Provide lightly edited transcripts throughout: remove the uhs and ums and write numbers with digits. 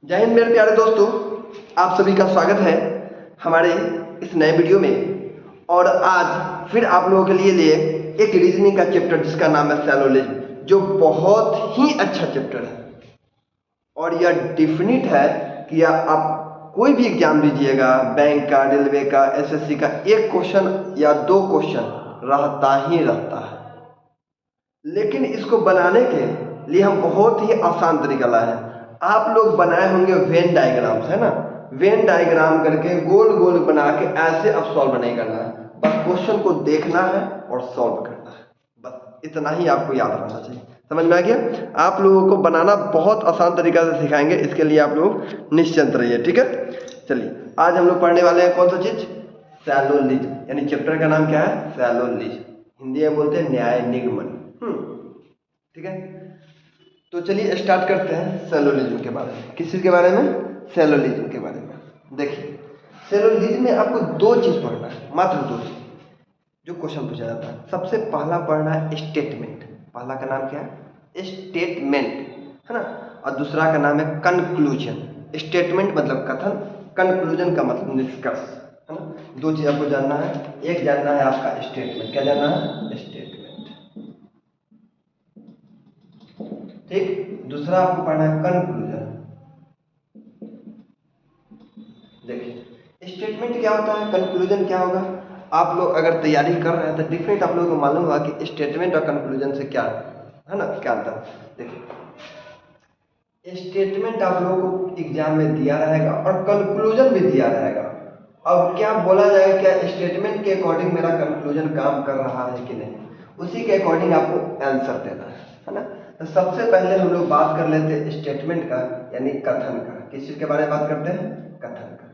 जय हिंद मेरे प्यारे दोस्तों, आप सभी का स्वागत है हमारे इस नए वीडियो में। और आज फिर आप लोगों के लिए एक रीजनिंग का चैप्टर जिसका नाम है सैलोलिज्म, जो बहुत ही अच्छा चैप्टर है और यह डेफिनिट है कि आप कोई भी एग्जाम दीजिएगा, बैंक का, रेलवे का, एसएससी का, एक क्वेश्चन या दो क्वेश्चन रहता ही रहता है। लेकिन इसको बनाने के लिए हम बहुत ही आसान तरीका लाए हैं। आप लोग बनाए होंगे वेन डायग्राम्स, है ना। वेन डायग्राम करके गोल गोल बना के ऐसे अब सॉल्व नहीं करना है, बस क्वेश्चन को देखना है और सॉल्व करना है। बस इतना ही आपको याद रखना चाहिए। समझ में आ गया? आप लोगों को बनाना बहुत आसान तरीका से सिखाएंगे, इसके लिए आप लोग निश्चिंत रहिए, ठीक है। चलिए, आज हम लोग पढ़ने वाले हैं कौन सा चीज? सैलोलिज्म, यानी चैप्टर का नाम क्या है? सैलोलिज्म। हिंदी में बोलते हैं न्याय निगमन। ठीक है, तो चलिए स्टार्ट करते हैं सैलोलिज्म के बारे में। किस चीज के बारे में? सैलोलिज्म के बारे में। देखिए, सैलोलिज्म में आपको दो चीज पढ़ना है, मात्र दो चीज जो क्वेश्चन पूछा जाता है। सबसे पहला पढ़ना है स्टेटमेंट। पहला का नाम क्या है? स्टेटमेंट, है ना। और दूसरा का नाम है कंक्लूजन। स्टेटमेंट मतलब कथन, कंक्लूजन का मतलब निष्कर्ष, है ना। दो चीज आपको जानना है। एक जानना है आपका स्टेटमेंट। क्या जानना है? स्टेटमेंट, ठीक। दूसरा आपको पढ़ना है कंक्लूजन। देखिए, स्टेटमेंट क्या होता है, कंक्लूजन क्या होगा। आप लोग अगर तैयारी कर रहे हैं तो डिफरेंट आप लोगों को मालूम होगा कि स्टेटमेंट और कंक्लूजन से क्या है ना, क्या अंतर। देखिए, स्टेटमेंट आप लोगों को एग्जाम में दिया रहेगा और कंक्लूजन भी दिया रहेगा। अब क्या बोला जाएगा, क्या स्टेटमेंट के अकॉर्डिंग मेरा कंक्लूजन काम कर रहा है कि नहीं, उसी के अकॉर्डिंग आपको आंसर देना है ना। तो सबसे पहले हम लोग बात कर लेते हैं स्टेटमेंट का, यानी कथन का। किस चीज के बारे में बात करते हैं? कथन का,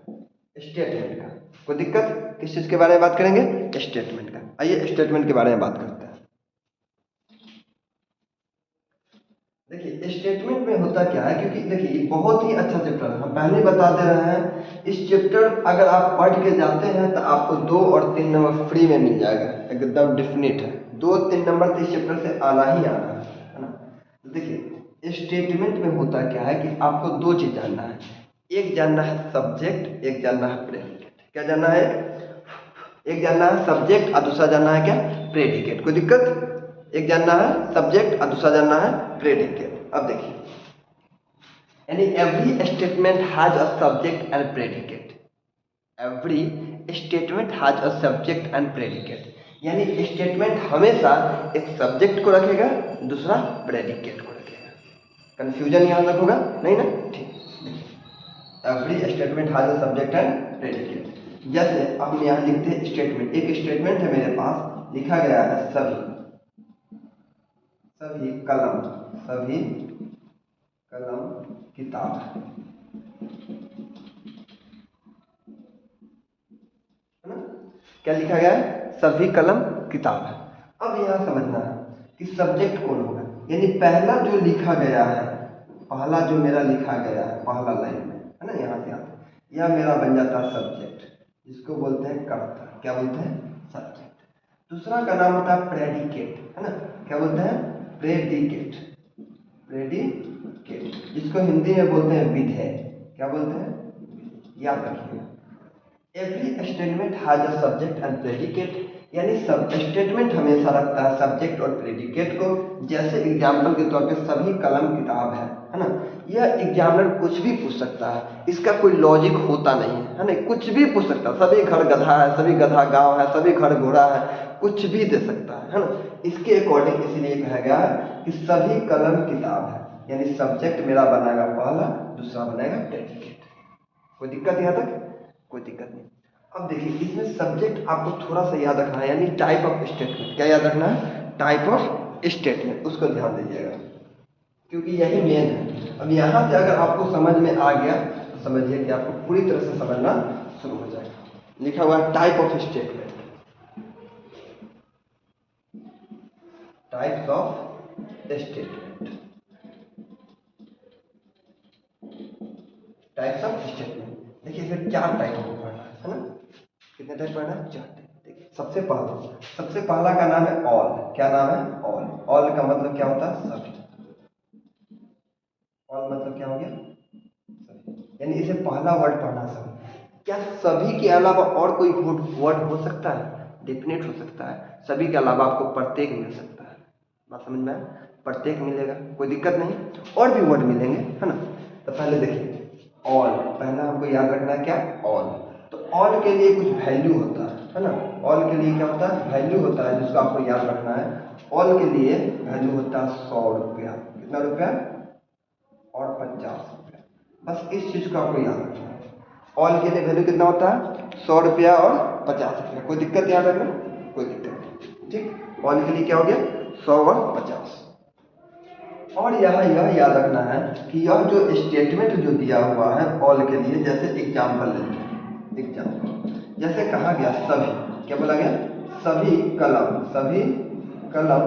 स्टेटमेंट का। कोई दिक्कत? किस चीज के बारे में बात करेंगे? स्टेटमेंट का। आइए स्टेटमेंट के बारे में बात करते हैं। देखिए, स्टेटमेंट में होता क्या है, क्योंकि देखिए ये बहुत ही अच्छा चैप्टर है, हम पहले बता दे रहे हैं। इस चैप्टर अगर आप पढ़ के जाते हैं तो आपको 2 और 3 नंबर फ्री में मिल जाएगा, एकदम डेफिनेट है। 2-3 नंबर तो इस चैप्टर से आना ही आना है ना। तो देखिए, स्टेटमेंट में होता क्या है कि आपको दो चीज जानना है। एक जानना है सब्जेक्ट, एक जानना है प्रेडिकेट। क्या जानना है? एक जानना है सब्जेक्ट और दूसरा जानना है क्या? प्रेडिकेट। कोई दिक्कत? एक जानना है सब्जेक्ट और दूसरा जानना है प्रेडिकेट। अब देखिए, यानी every statement has a subject and predicate. Every statement has a subject and predicate, यानी स्टेटमेंट हमेशा एक सब्जेक्ट को रखेगा, दूसरा प्रेडिकेट को रखेगा। कंफ्यूजन यहां तक होगा नहीं ना? ठीक। Every statement has a subject and predicate. जैसे अब हम यहाँ लिखते हैं स्टेटमेंट। एक स्टेटमेंट है मेरे पास, लिखा गया है सभी सभी कलम, सभी कलम किताब, है ना। क्या लिखा गया है? सभी कलम किताब है। अब यहाँ समझना है कि सब्जेक्ट कौन होगा, यानी पहला जो लिखा गया है, पहला जो मेरा लिखा गया है पहला लाइन में, है ना, यहाँ से आता है, यह मेरा बन जाता है सब्जेक्ट, जिसको बोलते हैं कर्ता। क्या बोलते हैं? सब्जेक्ट। दूसरा का नाम होता है प्रेडिकेट, है ना। क्या बोलते हैं? प्रेडिकेट। प्रेडिकेट, जिसको हिंदी में बोलते हैं विधेय। क्या बोलते हैं? याद रखिएगा, every statement has a subject and predicate, यानी सब स्टेटमेंट हमेशा रखता है सब्जेक्ट और प्रेडिकेट को। जैसे एग्जाम्पल के तौर पे सभी कलम किताब है ना। यह एग्जामिनर कुछ भी पूछ सकता है, इसका कोई लॉजिक होता नहीं है ना। कुछ भी पूछ सकता है, सभी घर गधा है, सभी गधा गांव है, सभी घर घोड़ा है, कुछ भी दे सकता है ना। इसके अकॉर्डिंग इसलिए कहा गया है कि सभी कलम किताब है, यानी सब्जेक्ट मेरा बनेगा पहला, दूसरा बनेगा प्रेडिकेट। कोई दिक्कत यहाँ तक? कोई दिक्कत नहीं। अब देखिए, इसमें सब्जेक्ट आपको थोड़ा सा याद रखना है, यानी टाइप ऑफ स्टेटमेंट। क्या याद रखना है? टाइप ऑफ स्टेटमेंट, उसको ध्यान दीजिएगा, क्योंकि यही मेन है। अब यहाँ से अगर आपको समझ में आ गया तो समझिए कि आपको पूरी तरह से समझना शुरू हो जाएगा। लिखा हुआ है type of statement, types of statement, types of statement. देखिए, इसमें 4 टाइप को पढ़ना है ना। कितने टाइप पढ़ना है? 4 टाइप। देखिए, सबसे पहला का नाम है ऑल। क्या नाम है? ऑल। ऑल का मतलब क्या होता है? सभी। ऑल मतलब क्या हो गया? सभी। पहला वर्ड पढ़ना सभी। क्या सभी के अलावा और कोई वर्ड हो सकता है? डेफिनेट हो सकता है। सभी के अलावा आपको प्रत्येक मिल सकता है। बात समझ में आया? प्रत्येक मिलेगा, कोई दिक्कत नहीं। और भी वर्ड मिलेंगे, है ना। तो पहले देखिए ऑल, पहला हमको याद रखना है क्या? ऑल। तो ऑल के लिए कुछ वैल्यू होता है ना। ऑल के लिए क्या होता है? वैल्यू होता है, जिसको आपको याद रखना है। ऑल के लिए वैल्यू होता है 100 रुपया। कितना रुपया? और 50 रुपया। बस इस चीज को आपको याद रखना है। ऑल के लिए वैल्यू कितना होता है? 100 रुपया और 50 रुपया। कोई दिक्कत याद रखना? कोई दिक्कत नहीं, ठीक। ऑल के लिए क्या हो गया? 100 और 50। और यहाँ यह याद रखना है कि यह जो स्टेटमेंट जो दिया हुआ है ऑल के लिए, जैसे एग्जाम्पल लेते हैं। एग्जाम्पल जैसे कहा गया सभी, क्या बोला गया? सभी कलम, सभी कलम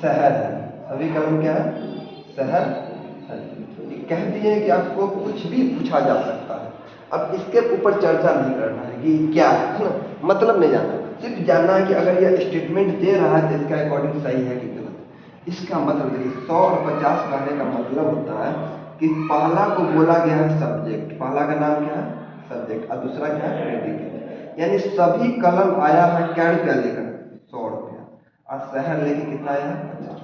शहर है। सभी कलम क्या है? शहर है। कह दिए कि आपको कुछ भी पूछा जा सकता है। अब इसके ऊपर चर्चा नहीं करना है कि क्या है ना, मतलब नहीं जानना, सिर्फ जानना है कि अगर यह स्टेटमेंट दे रहा है तो इसका अकॉर्डिंग सही है कि गलत। इसका मतलब देखिए 100 और 50 कहने का मतलब होता है कि पहला को बोला गया है सब्जेक्ट, पहला का नाम क्या है? सब्जेक्ट, और दूसरा क्या है? प्रेडिकेट। यानी सभी कलम आया है क्या रुपया लेकर? 100 रुपया। और शहर लेके कितना आया है? 50।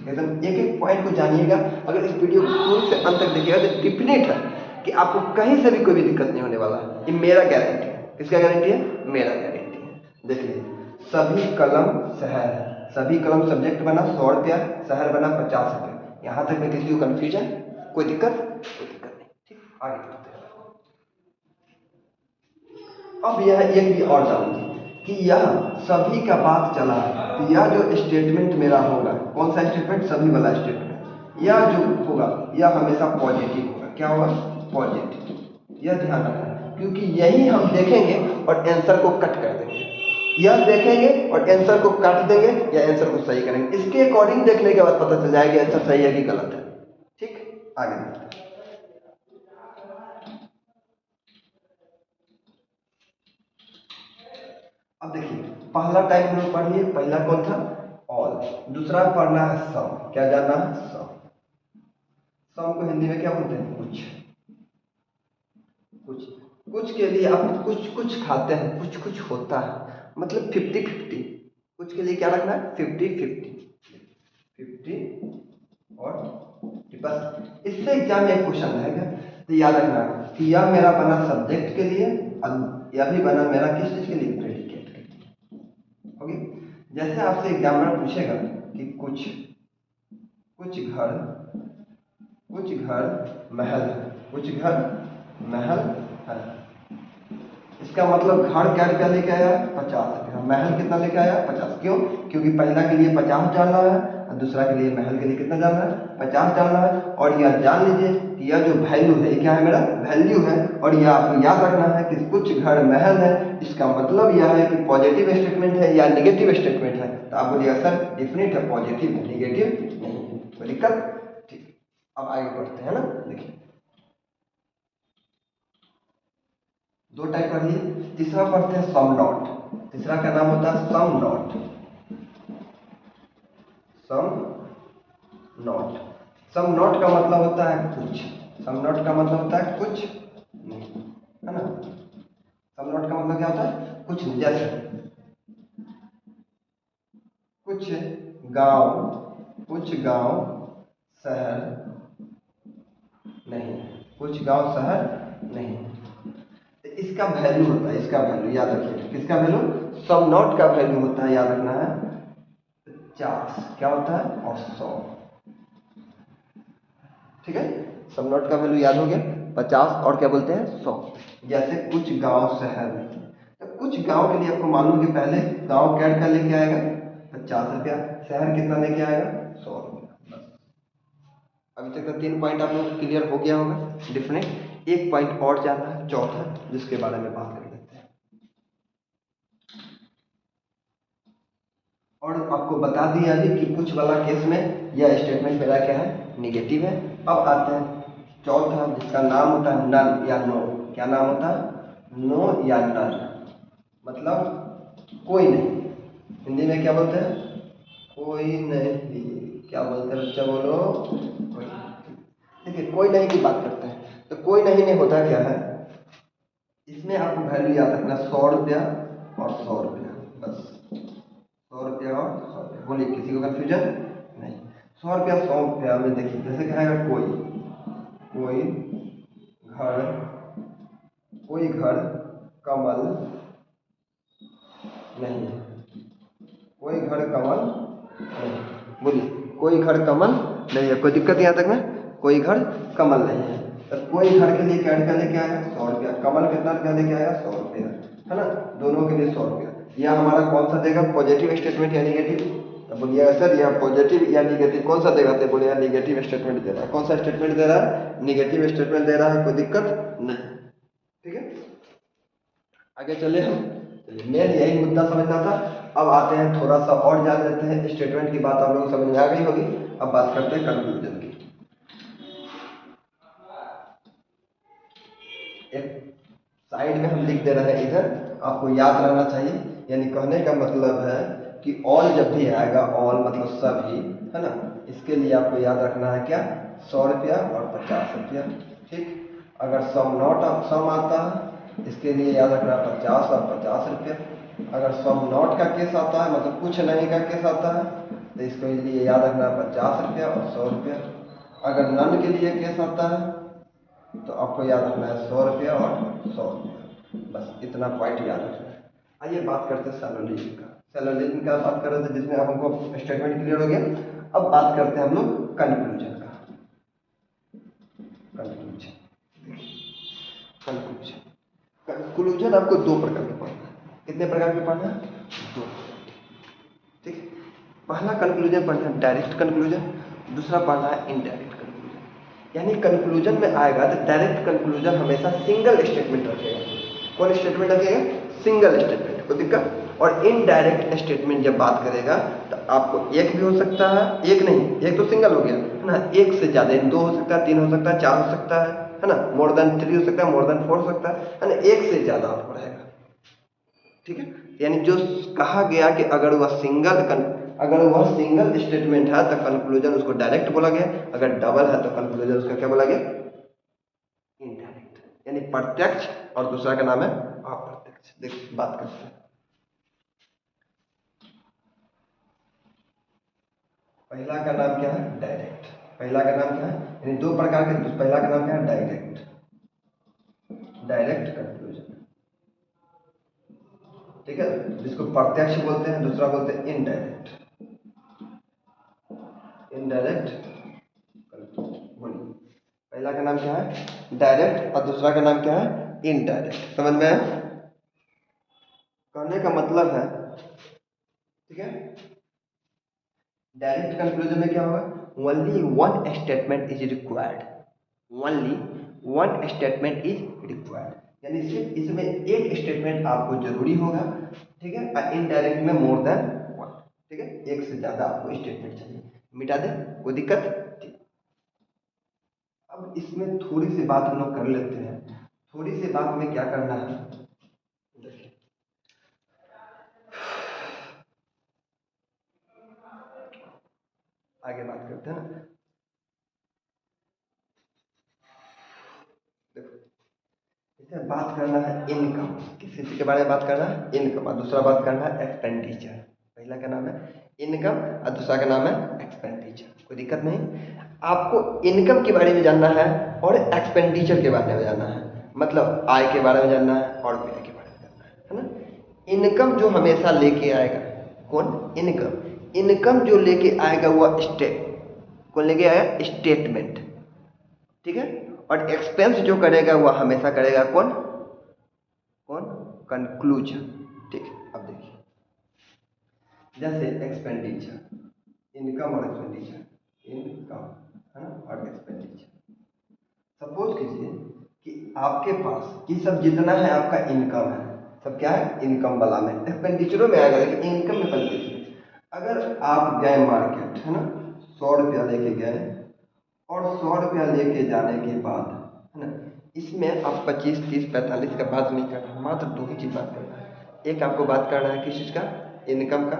एकदम एक एक पॉइंट को जानिएगा। अगर इस वीडियो को शुरू से अंत तक देखिएगा तो डेफिनेट है कि आपको कहीं से भी कोई भी दिक्कत नहीं होने वाला है। ये मेरा गारंटी है। किसका गारंटी है? मेरा गारंटी है। देखिए सभी कलम शहर है। सभी कलम सब्जेक्ट बना 100 रुपया, शहर बना 50 रुपया। यहाँ तक में किसी को कंफ्यूजन? कोई दिक्कत? कोई दिक्कत नहीं, ठीक। आगे बढ़ते हैं। अब यह एक भी और जान लीजिए कि यह सभी का बात चला है, तो यह जो स्टेटमेंट मेरा होगा, कौन सा स्टेटमेंट? सभी वाला स्टेटमेंट। यह जो होगा यह हमेशा पॉजिटिव होगा। क्या होगा? पॉजिटिव। यह ध्यान रखना, क्योंकि यही हम देखेंगे और आंसर को कट कर देंगे। यह देखेंगे और आंसर को काट देंगे या आंसर को सही करेंगे। इसके अकॉर्डिंग देखने के बाद पता चल जाएगा कि आंसर सही है कि गलत है, ठीक। आगे बढ़ते हैं। अब देखिए पहला टाइप हम लोग पढ़ लिए। पहला कौन था? ऑल। दूसरा पढ़ना है सम। क्या जानना है? सम। सम को हिंदी में क्या बोलते हैं? कुछ। कुछ कुछ के लिए आप कुछ कुछ खाते हैं, कुछ कुछ होता है, मतलब 50-50। कुछ के लिए क्या रखना है? 50-50, 50 और 50। इससे एग्जाम में एक क्वेश्चन रहेगा, तो याद रखना कि यह मेरा बना सब्जेक्ट के लिए और यह भी बना मेरा किस चीज के लिए? प्रेडिकेट के लिए। ओके। जैसे आपसे एग्जामिनर पूछेगा कि कुछ घर महल है, कुछ घर महल है। इसका मतलब घर क्या रुपया लेके आया? 50 रुपया। महल कितना लेके आया? 50। क्यों? क्योंकि पहला के लिए 50 डालना है और दूसरा के लिए महल के लिए कितना डालना है? 50 डालना है। और यह जान लीजिए कि यह जो वैल्यू है क्या है? मेरा वैल्यू है। और यह आपको याद रखना है कि कुछ घर महल है, इसका मतलब यह है कि पॉजिटिव स्टेटमेंट है या निगेटिव स्टेटमेंट है। तो आप बोलिएगा सर डेफिनेट है, पॉजिटिव है, निगेटिव नहीं है। कोई दिक्कत? ठीक। अब आगे बढ़ते हैं ना। देखिए दो टाइप पढ़ लिए। तीसरा पढ़ते हैं सम नॉट। तीसरा का नाम होता है sum naught. Sum naught. Sum naught का मतलब होता है कुछ। सम नॉट का मतलब होता है कुछ नहीं, है ना। सम नॉट का मतलब क्या होता है? कुछ नहीं। जैसे कुछ गांव शहर नहीं, कुछ गांव शहर नहीं। इसका वैल्यू होता है, इसका वैल्यू याद रखिए। किसका वैल्यू? सम नॉट का वैल्यू होता है, याद रखना है 50। क्या होता है? और 100। ठीक है। सम नॉट का वैल्यू याद हो गया 50 और क्या बोलते हैं? 100। जैसे कुछ गांव शहर में, तो कुछ गांव के लिए आपको मालूम कि पहले गांव क्या रुपया लेके आएगा? 50 रुपया। शहर कितना लेके आएगा? 100 रुपया। बस अभी तक का 3 पॉइंट आप लोग क्लियर हो गया होगा। डिफरेंट एक पॉइंट और जाता है, चौथा, जिसके बारे में बात कर लेते हैं। और आपको बता दिया अभी कि कुछ वाला केस में यह स्टेटमेंट मेरा क्या है? निगेटिव है। अब आते हैं चौथा, जिसका नाम होता है नन या नो। क्या नाम होता है? नो या नन, मतलब कोई नहीं। हिंदी में क्या बोलते हैं? कोई नहीं। क्या बोलते हैं बच्चा? बोलो कोई नहीं। देखिए कोई नहीं की बात करते हैं, तो कोई नहीं में होता क्या है? इसमें आपको वैल्यू याद रखना 100 रुपया और 100 रुपया, बस 100 रुपया और 100 रुपया। बोलिए किसी को कन्फ्यूजन नहीं। 100 रुपया 100 रुपया में देखिए जैसे क्या है, कोई घर कमल नहीं है, कोई घर कमल नहीं। बोलिए कोई घर कमल नहीं है, कोई दिक्कत यहाँ तक में, कोई घर कमल नहीं है। तो कोई घर के लिए क्या लेके आया 100 रुपया, कमल कितना रुपया लेके आया 100 रुपया, है ना, दोनों के लिए 100 रुपया। यह हमारा कौन सा देगा, पॉजिटिव स्टेटमेंट या निगेटिव? तो बोलिएगा सर यह पॉजिटिव या निगेटिव कौन सा देगा? तो बोलिए निगेटिव स्टेटमेंट दे रहा है। कौन सा स्टेटमेंट दे रहा है? निगेटिव स्टेटमेंट दे रहा है, कोई दिक्कत नहीं। ठीक है, आगे चले हम। मेन यही मुद्दा समझना था। अब आते हैं थोड़ा सा और जान लेते हैं, स्टेटमेंट की बात आप लोगों को समझ में आ गई होगी। अब बात करते हैं कंक्लूजन की। एक साइड में हम लिख दे रहे हैं, इधर आपको याद रहना चाहिए। यानी कहने का मतलब है कि ऑल जब भी आएगा, ऑल मतलब सभी, है ना, इसके लिए आपको याद रखना है क्या, 100 रुपया और 50 रुपया। ठीक, अगर सम आता है इसके लिए याद रखना 50 और 50 रुपया। अगर सम नॉट का केस आता है, मतलब कुछ नहीं का केस आता है, तो इसके लिए याद रखना 50 रुपया और 100 रुपया। अगर नन के लिए केस आता है तो आपको याद रखना है 100 रुपया और 100 रुपया, बस इतना पॉइंट याद रखना है। आइए बात करते हैं सैलोलिज्म का। सैलोलिज्म का बात कर रहे थे जिसमें अब हमको स्टेटमेंट क्लियर हो गया। अब बात करते हैं हम लोग कंक्लूजन का। कंक्लूजन आपको दो प्रकार के पढ़ना है। कितने प्रकार के पढ़ना है? दो। ठीक, पहला कंक्लूजन पढ़ना है डायरेक्ट कंक्लूजन, दूसरा पढ़ना है इनडायरेक्ट कंक्लूजन। यानी कंक्लूजन में आएगा तो डायरेक्ट कंक्लूजन हमेशा सिंगल स्टेटमेंट रखेगा। कौन स्टेटमेंट रखेगा? सिंगल स्टेटमेंट, कोई दिक्कत। और इनडायरेक्ट स्टेटमेंट जब बात करेगा तो आपको एक भी हो सकता है, एक नहीं, एक तो सिंगल हो गया है ना, एक से ज्यादा, दो हो सकता है, तीन हो सकता है, चार हो सकता है ना, मोर देन 3 हो सकता है, मोर देन 4 हो सकता है ना, एक से ज्यादा आपको रहेगा। ठीक है, यानी जो कहा गया कि अगर वह सिंगल स्टेटमेंट है तो कंक्लूजन उसको डायरेक्ट बोला गया, अगर डबल है तो कंक्लूजन उसका क्या बोला गया? इनडायरेक्ट, यानी प्रत्यक्ष, और दूसरा का नाम है अप्रत्यक्ष। देखिए बात करते हैं। पहला का नाम क्या है? डायरेक्ट। पहला का नाम क्या है? यानी दो प्रकार के, पहला का नाम क्या है? Direct conclusion. ठीक है, जिसको प्रत्यक्ष बोलते हैं, दूसरा बोलते हैं इनडायरेक्ट। बोलिए पहला का नाम क्या है? डायरेक्ट, और दूसरा का नाम क्या है? इनडायरेक्ट। समझ में आया? कहने का मतलब है, ठीक है, डायरेक्ट कंक्लूजन में क्या होगा? Only one statement is required, only one statement is required, यानी सिर्फ इसमें एक स्टेटमेंट आपको जरूरी होगा। ठीक है, और इनडायरेक्ट में मोर देन वन। ठीक है, एक से ज्यादा आपको स्टेटमेंट चाहिए, मिटा दे, कोई दिक्कत? ठीक, अब इसमें थोड़ी सी बात हम लोग कर लेते हैं। थोड़ी सी बात में क्या करना है, देखिए आगे बात करते हैं। देखो इसे बात करना है इनकम, किस चीज के बारे में बात करना है? इनकम। और दूसरा बात करना है एक्सपेंडिचर। पहला का नाम है इनकम और दूसरा का नाम है एक्सपेंडिचर, कोई दिक्कत नहीं। आपको इनकम के बारे में जानना है और एक्सपेंडिचर के बारे में जानना है, मतलब आय के बारे में जानना है और व्यय के बारे में जानना है ना। इनकम जो हमेशा लेके आएगा, कौन? इनकम जो लेके आएगा वह कौन लेके आएगा? स्टेटमेंट। ठीक है, और एक्सपेंस जो करेगा वह हमेशा करेगा कौन? कंक्लूजन। ठीक है, अब देखिए जैसे एक्सपेंडिचर, इनकम और एक्सपेंडिचर, इनकम है ना और एक्सपेंडिचर। सपोज कीजिए कि आपके पास ये सब जितना है आपका इनकम है, सब क्या है? इनकम वाला में, एक्सपेंडिचरों में आएगा, लेकिन इनकम में पहले देखिए। अगर आप गए मार्केट, है ना, 100 रुपया लेके गए, और 100 रुपया लेके जाने के बाद, है ना, इसमें आप 25, 30, 45 का बात नहीं करना, मात्र दो ही चीज़ बात करना है। एक आपको बात करना है किस चीज़ का? इनकम का।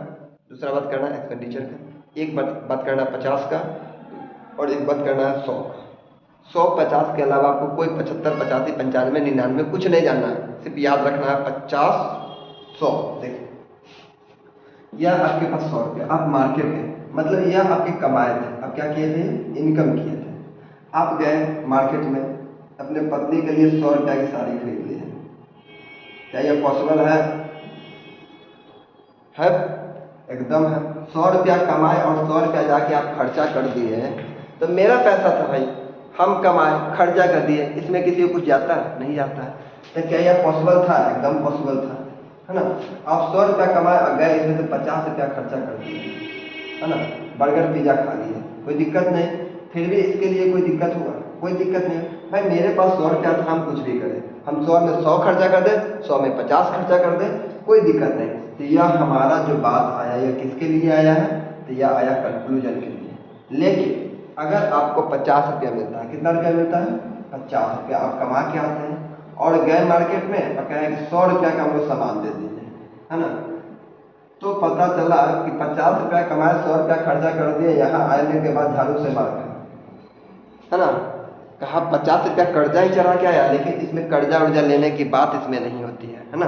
दूसरा बात करना है एक्सपेंडिचर का। एक बात करना है 50 का, और एक बात करना है 100 का। 150 के अलावा आपको कोई 75, 85, 95, 99 कुछ नहीं जानना है, सिर्फ याद रखना है 50, 100। देखिए यह आपके पास 100 रुपये, आप मार्केट गए, मतलब यह आपके कमाए थे, आप क्या किए थे, इनकम किए थे। आप गए मार्केट में, अपने पत्नी के लिए 100 रुपये की साड़ी खरीद ली है। क्या यह पॉसिबल है? एकदम है। 100 रुपया कमाए और 100 रुपया जाके आप खर्चा कर दिए, तो मेरा पैसा था भाई, हम कमाए खर्चा कर दिए, इसमें किसी को कुछ जाता है? नहीं जाता है। तो क्या यह पॉसिबल था? एकदम पॉसिबल था, है ना। आप 100 रुपया कमाए और गए, इसमें से 50 रुपया खर्चा कर दिए, है ना, बर्गर पिज्जा खा लिए, कोई दिक्कत नहीं। फिर भी इसके लिए कोई दिक्कत हुआ? कोई दिक्कत नहीं भाई, मेरे पास 100 रुपया था, हम कुछ भी करें, हम 100 में 100 खर्चा कर दे, 100 में 50 खर्चा कर दे, कोई दिक्कत नहीं। तो यह हमारा जो बात आया, यह किसके लिए आया है? तो यह आया कंक्लूजन के लिए। लेकिन अगर आपको 50 रुपया मिलता है, कितना रुपया मिलता है? 50 रुपया आप कमा के आते हैं और गए मार्केट में और कहें कि 100 रुपया का हमको सामान दे दीजिए, है ना। तो पता चला कि 50 रुपया कमाए, 100 रुपया खर्चा कर दिए, यहाँ आने के बाद झाड़ू से मार खाए, है ना। कहा 50 रुपया कर्जा ही चढ़ा के आया, लेकिन इसमें कर्जा उर्जा लेने की बात इसमें नहीं होती है ना।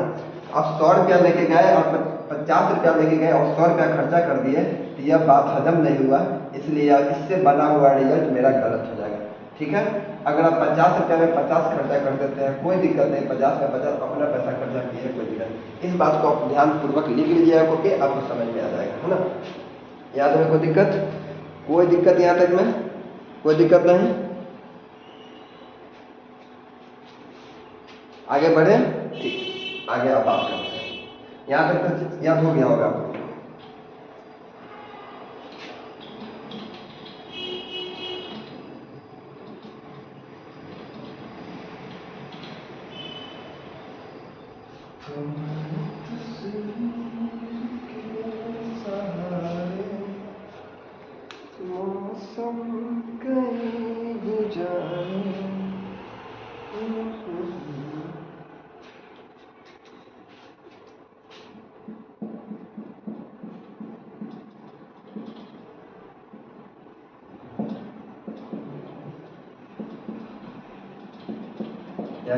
आप 100 रुपया लेके गए और 50 रुपया लेके गए और 100 रुपया खर्चा कर दिए, तो यह बात हजम नहीं हुआ, इसलिए इससे बना हुआ रिजल्ट मेरा गलत हो जाएगा, ठीक है। अगर आप 50 रुपया में 50 खर्चा कर देते हैं, कोई दिक्कत नहीं, 50 में 50 अपना पैसा खर्चा किए, कोई दिक्कत नहीं। इस बात को आप ध्यानपूर्वक लिख लीजिएगा, क्योंकि आपको समझ में आ जाएगा, है ना। याद है? कोई दिक्कत यहाँ तक में? कोई दिक्कत नहीं। आगे बढ़े? ठीक, आगे आप बात करते हैं। यहाँ तक तो याद हो गया होगा आपको।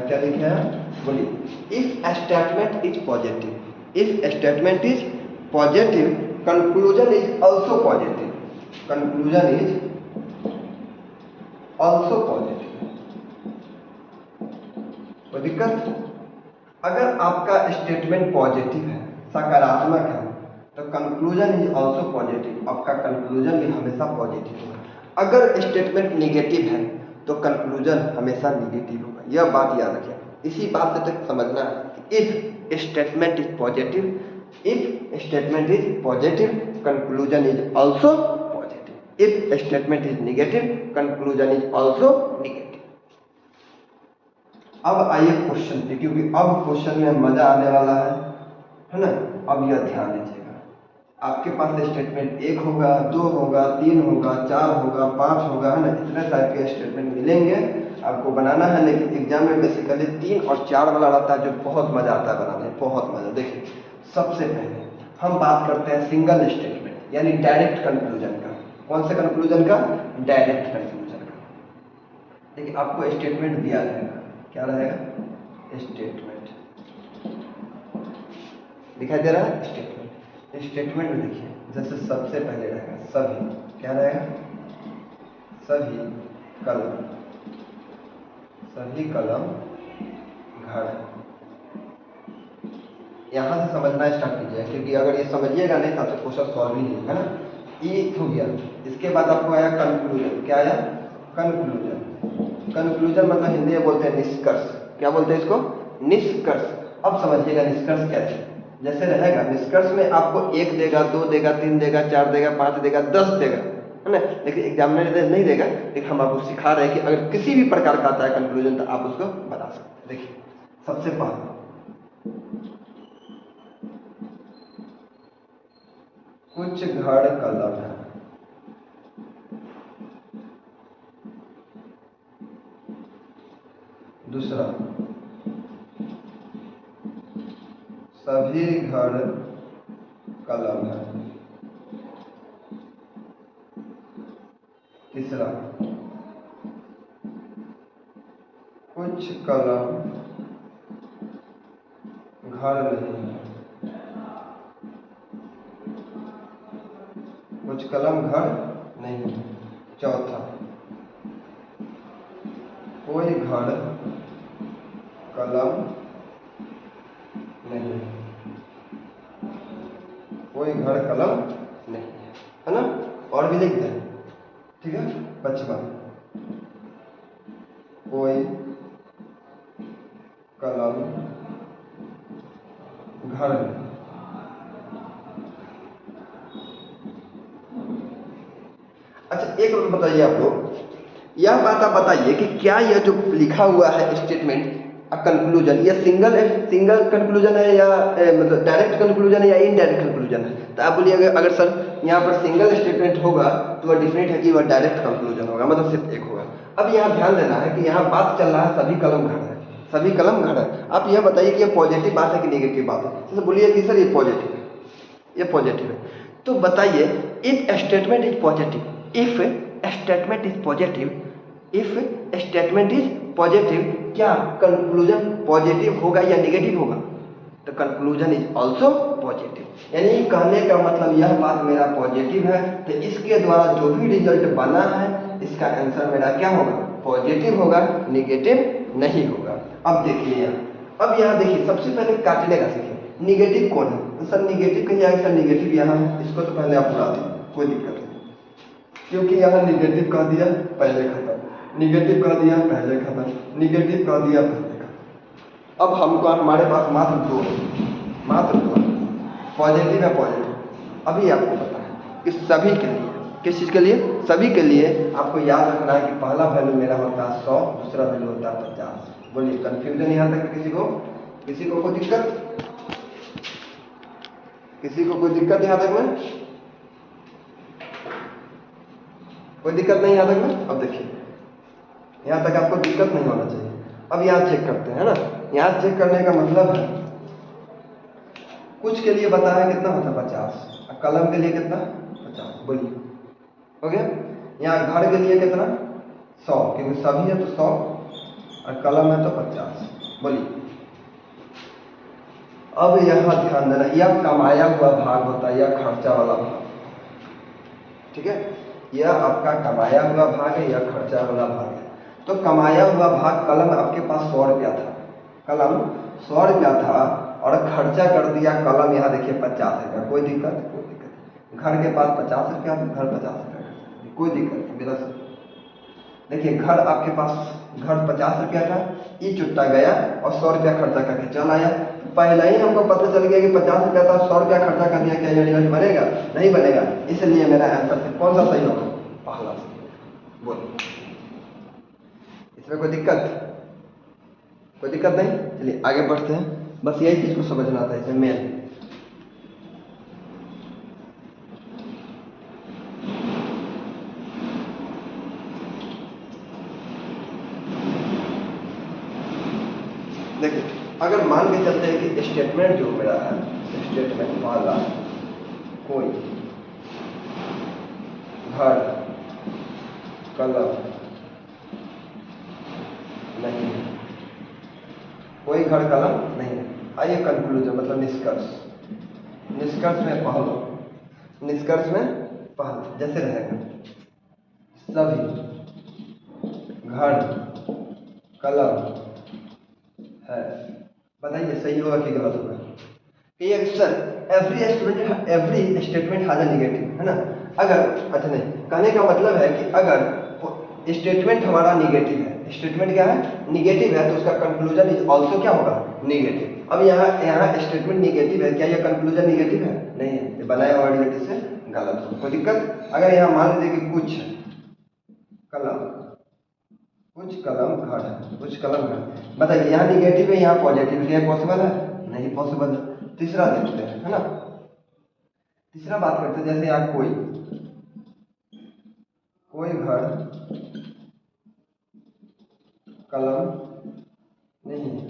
क्या लिखे हैं? बोलिए। If statement is positive, if statement is positive, conclusion is also positive, conclusion is also positive. कोई दिक्कत? अगर आपका स्टेटमेंट पॉजिटिव है, सकारात्मक है, तो कंक्लूजन इज ऑल्सो पॉजिटिव, आपका कंक्लूजन भी हमेशा पॉजिटिव होगा। अगर स्टेटमेंट निगेटिव है, तो कंक्लूजन हमेशा निगेटिव होगा। यह बात याद रखिए। इसी बात से तक समझना है। If statement is positive, if statement is positive, conclusion is also positive. If statement is negative, conclusion is also negative. अब आइए क्वेश्चन पे, क्योंकि अब क्वेश्चन में मजा आने वाला है ना। अब यह ध्यान दीजिएगा, आपके पास स्टेटमेंट 1 होगा, 2 होगा, 3 होगा, 4 होगा, 5 होगा, है ना। इतने टाइप के स्टेटमेंट मिलेंगे, आपको बनाना है। लेकिन एग्जाम में बेसिकली 3 और 4 वाला रहता है, जो बहुत मजा आता है बनाने में, बहुत मजा। देखिए, सबसे पहले हम बात करते हैं सिंगल स्टेटमेंट, यानी डायरेक्ट कंक्लूजन का। कौन से कंक्लूजन का? डायरेक्ट कंक्लूजन का। देखिए, आपको स्टेटमेंट दिया जाएगा, क्या रहेगा? स्टेटमेंट दिखाई दे रहा है? स्टेटमेंट। स्टेटमेंट में देखिए, जैसे सबसे पहले रहेगा सभी, क्या रहेगा? सभी कलम, सभी कलम घर। यहां से समझना स्टार्ट कीजिए, क्योंकि अगर ये समझिएगा नहीं था तो क्वेश्चन सॉल्व ही नहीं होगा ना। ये हो गया। इसके बाद आपको आया कंक्लूजन। क्या आया? कंक्लूजन। कंक्लूजन मतलब हिंदी में बोलते हैं निष्कर्ष। क्या बोलते हैं इसको? निष्कर्ष। अब समझिएगा निष्कर्ष कैसे। जैसे रहेगा, निष्कर्ष में आपको 1 देगा, 2 देगा, 3 देगा, 4 देगा, 5 देगा, 10 देगा, है ना। लेकिन एग्जामिनर नहीं देगा, लेकिन हम आपको सिखा रहे हैं कि अगर किसी भी प्रकार का आता है कंक्लूजन, तो आप उसको बता सकते हैं। देखिए, सबसे पहले कुछ घर कलम है, दूसरा सभी घर कलम है, तीसरा कुछ कलम घर नहीं है, कुछ कलम घर नहीं है। चौथा, कोई घर कलम नहीं है, कोई घर कलम नहीं है ना। और भी लिख दें, ठीक है। 55, कोई कलम घर नहीं। अच्छा एक बात बताइए आप लोग, यह बात आप बताइए कि क्या यह जो लिखा हुआ है स्टेटमेंट कंक्लूजन, यह सिंगल कंक्लूजन है या मतलब डायरेक्ट कंक्लूजन है या इनडायरेक्ट कंक्लूजन है? तो आप बोलिए अगर सर यहाँ पर सिंगल स्टेटमेंट होगा तो वह डिफिनेट है कि वह डायरेक्ट कंक्लूजन होगा, मतलब सिर्फ एक होगा। अब यहाँ ध्यान देना है कि यहाँ बात चल रहा है सभी कलम घर है, सभी कलम घर है। आप यह बताइए कि यह पॉजिटिव बात है कि नेगेटिव बात है? तो बोलिए कि सर ये पॉजिटिव है, ये पॉजिटिव है। तो बताइए if statement is positive, if statement is positive, if statement is positive, क्या कंक्लूजन पॉजिटिव होगा या नेगेटिव होगा? तो कंक्लूजन इज ऑल्सो पॉजिटिव, यानी कहने का मतलब यह बात मेरा पॉजिटिव है, तो इसके द्वारा जो भी रिजल्ट बना है इसका आंसर मेरा क्या होगा? पॉजिटिव होगा, नेगेटिव नहीं होगा। अब देखिए यहाँ, अब यहाँ देखिए सबसे पहले काटने का सीखिए, निगेटिव कौन है? तो सर निगेटिव कहीं आएगा, सर निगेटिव यहाँ है, इसको तो पहले आप उड़ा दें, कोई दिक्कत नहीं, क्योंकि यहाँ निगेटिव कह दिया पहले खत्म, निगेटिव कह दिया पहले खत्म, निगेटिव कह दिया पहले खत्म। अब हमको हमारे पास मात्र दो पॉजिटिव है, पॉजिटिव। अभी आपको पता है कि सभी के लिए, किस चीज़ के लिए? सभी के लिए आपको याद रखना है कि पहला वैल्यू मेरा होता है 100, दूसरा वैल्यू होता है 50। बोलिए कंफ्यूजन यहाँ तक किसी को कोई दिक्कत? किसी को कोई दिक्कत यहाँ तक में? कोई दिक्कत नहीं यहाँ तक में? अब देखिए यहाँ तक आपको दिक्कत नहीं होना चाहिए। अब यहाँ चेक करते हैं ना, यहाँ चेक करने का मतलब है कुछ के लिए बताया कितना होता है 50, और कलम के लिए कितना? 50। बोलिए हो गया। यहाँ घर के लिए कितना? 100, क्योंकि सभी है तो 100 और कलम है तो 50। बोलिए अब यहाँ ध्यान देना, यह कमाया हुआ भाग होता है, यह खर्चा वाला भाग, ठीक है। यह आपका कमाया हुआ भाग है, यह खर्चा वाला भाग है। तो कमाया हुआ भाग कलम आपके पास 100 रुपया था, कलम 100 रुपया था और खर्चा कर दिया कलम यहाँ देखिए 50 रुपया। कोई दिक्कत? कोई दिक्कत। घर के पास 50 रुपया था, घर 50 रुपया, कोई दिक्कत नहीं मेरा सर। देखिए घर आपके पास, घर 50 रुपया था, ये चुट्टा गया और 100 रुपया खर्चा करके चल आया। पहले ही हमको पता चल गया कि 50 रुपया था, 100 रुपया खर्चा कर दिया, क्या ये रिजल्ट बनेगा? नहीं बनेगा। इसलिए मेरा आंसर कौन सा सही होगा? पहला सही। बोलिए इसमें कोई दिक्कत? कोई दिक्कत नहीं। चलिए आगे बढ़ते हैं, बस यही चीज को समझना था इसमें मेन। देखिए अगर मान के चलते हैं कि स्टेटमेंट जो मेरा है, स्टेटमेंट वाला कोई घर कलम नहीं है, कोई घर कलम नहीं है। आइए कंक्लूजन मतलब निष्कर्ष, निष्कर्ष में पहला, निष्कर्ष में पहला जैसे रहेगा सभी घर कलम है। बताइए सही होगा कि गलत होगा? कि sir every statement has a negative, है ना। अगर अच्छा नहीं, कहने का मतलब है कि अगर स्टेटमेंट हमारा निगेटिव है, स्टेटमेंट क्या है? निगेटिव है, तो उसका कंक्लूजन इज ऑल्सो क्या होगा? निगेटिव। अब यहाँ स्टेटमेंट निगेटिव है, क्या यह कंक्लूजन निगेटिव है? नहीं है, ये बनाया हुआ रिलेटिव से गलत हो। कोई दिक्कत? अगर यहाँ मान लीजिए कि कुछ कलम घर है, कुछ कलम घर, बताइए यहाँ निगेटिव है, यहाँ पॉजिटिव, क्या पॉसिबल है? नहीं पॉसिबल है। तीसरा देखते हैं, है ना, तीसरा बात करते हैं। जैसे यहाँ कोई घर कलम नहीं है,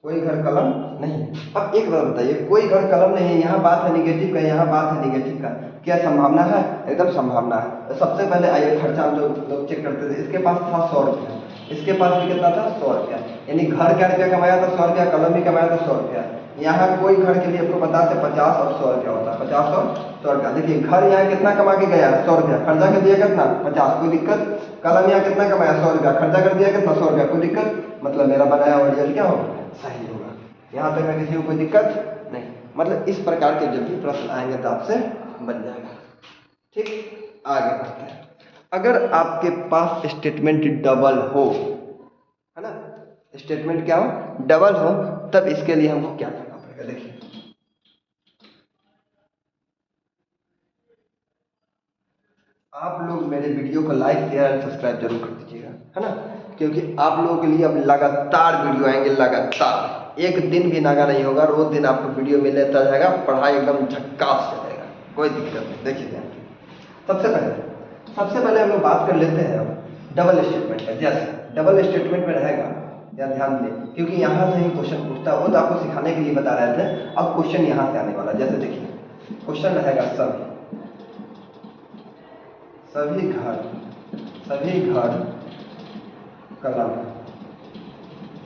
कोई घर कलम नहीं। अब एक बात बताइए, कोई घर कलम नहीं है, यहाँ बात है निगेटिव का, यहाँ बात है निगेटिव का, क्या संभावना है? एकदम संभावना है। तो सबसे पहले आइए खर्चा हम लोग चेक करते थे। इसके पास था 100 रुपया, इसके पास भी कितना था? 100 रुपया। यानी घर क्या रुपया कमाया था? 100 रुपया। कलम भी कमाया था 100 रुपया। यहाँ कोई घर के लिए आपको पता है 50 और 100 रुपया होता है, 50 और 100 रुपया। देखिए घर यहाँ कितना कमा के गया? 100 रुपया। खर्चा कर दिया कितना? 50। कोई दिक्कत? कलम यहाँ कितना कमाया? 100 रुपया। खर्चा कर दिया कितना? 100 रुपया। कोई दिक्कत? मतलब मेरा बनाया हुआ रिजल्ट क्या होगा? सही होगा। यहाँ तक में किसी को कोई दिक्कत नहीं। मतलब इस प्रकार के जब भी प्रश्न आएंगे तो आपसे बन जाएगा। ठीक, आगे बढ़ते हैं। अगर आपके पास स्टेटमेंट डबल हो, है ना, स्टेटमेंट क्या हो? डबल हो, तब इसके लिए हमको क्या करना पड़ेगा? देखिए आप लोग मेरे वीडियो को लाइक शेयर एंड सब्सक्राइब जरूर कर दीजिएगा, है ना, क्योंकि आप लोगों के लिए अब लगातार वीडियो आएंगे, लगातार। एक दिन भी नागा नहीं होगा, रोज दिन आपको वीडियो मिलता रहेगा। पढ़ाई एकदम झक्कास चलेगा, कोई दिक्कत नहीं। देखिए ध्यान से। सबसे पहले हम लोग बात कर लेते हैं अब डबल स्टेटमेंट का। जैसे डबल स्टेटमेंट में रहेगा, या ध्यान दें क्योंकि यहाँ से ही क्वेश्चन पूछता है, वो तो आपको सिखाने के लिए बता रहे थे। अब क्वेश्चन यहाँ से आने वाला। जैसे देखिए क्वेश्चन रहेगा सभी घर कलम,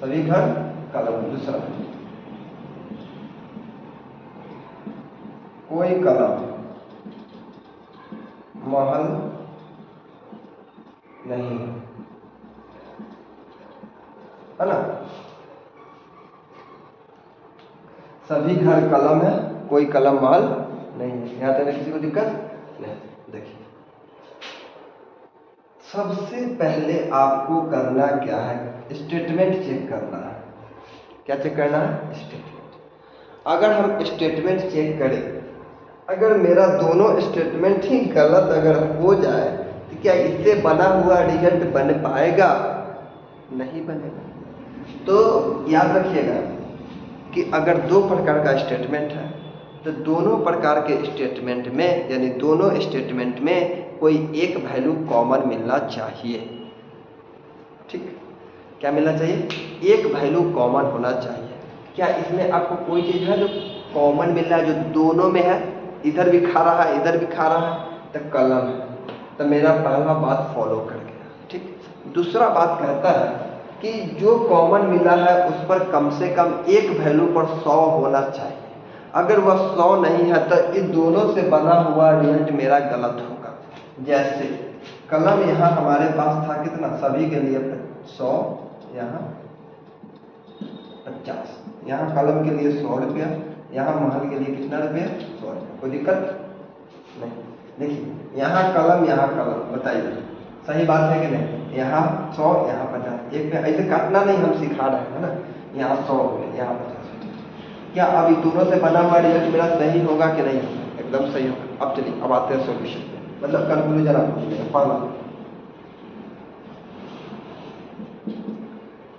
सभी घर कलम। दूसरा, कोई कलम महल नहीं, है ना। सभी घर कलम है, कोई कलम महल नहीं है। यहाँ तक किसी को दिक्कत नहीं। देखिए सबसे पहले आपको करना क्या है? स्टेटमेंट चेक करना है। क्या चेक करना है? स्टेटमेंट। अगर हम स्टेटमेंट चेक करें, अगर मेरा दोनों स्टेटमेंट ही गलत अगर हो जाए तो क्या इससे बना हुआ रिजल्ट बन पाएगा? नहीं बनेगा। तो याद रखिएगा कि अगर दो प्रकार का स्टेटमेंट है तो दोनों प्रकार के स्टेटमेंट में, यानी दोनों स्टेटमेंट में कोई एक वैल्यू कॉमन मिलना चाहिए। ठीक, क्या मिलना चाहिए? एक वैल्यू कॉमन होना चाहिए। क्या इसमें आपको कोई चीज़ है जो कॉमन मिल रहा है, जो दोनों में है? इधर भी खा रहा है, इधर भी खा रहा है, तो कलम है। तो मेरा पहला बात फॉलो कर गया। ठीक, दूसरा बात कहता है कि जो कॉमन मिला है उस पर कम से कम एक वैल्यू पर 100 होना चाहिए। अगर वह 100 नहीं है तो इन दोनों से बना हुआ रिजल्ट मेरा गलत होगा। जैसे कलम यहाँ हमारे पास था कितना? सभी के लिए 100, यहाँ 50, यहाँ कलम के लिए 100 रुपया, यहाँ महल के लिए कितना रुपया? 100 रुपया। कोई दिक्कत नहीं। देखिए यहाँ कलम, यहाँ कलम, बताइए सही बात है कि नहीं? यहाँ 100, यहाँ 50, एक पे ऐसे काटना नहीं, हम सिखा रहे हैं ना। यहाँ 100 हो, यहाँ 50। क्या अब इन दोनों से बना हुआ रिजल्ट मेरा सही होगा कि नहीं? एकदम सही होगा। अब चलिए अब आते हैं सॉल्यूशन पे, मतलब कंक्लूजन आप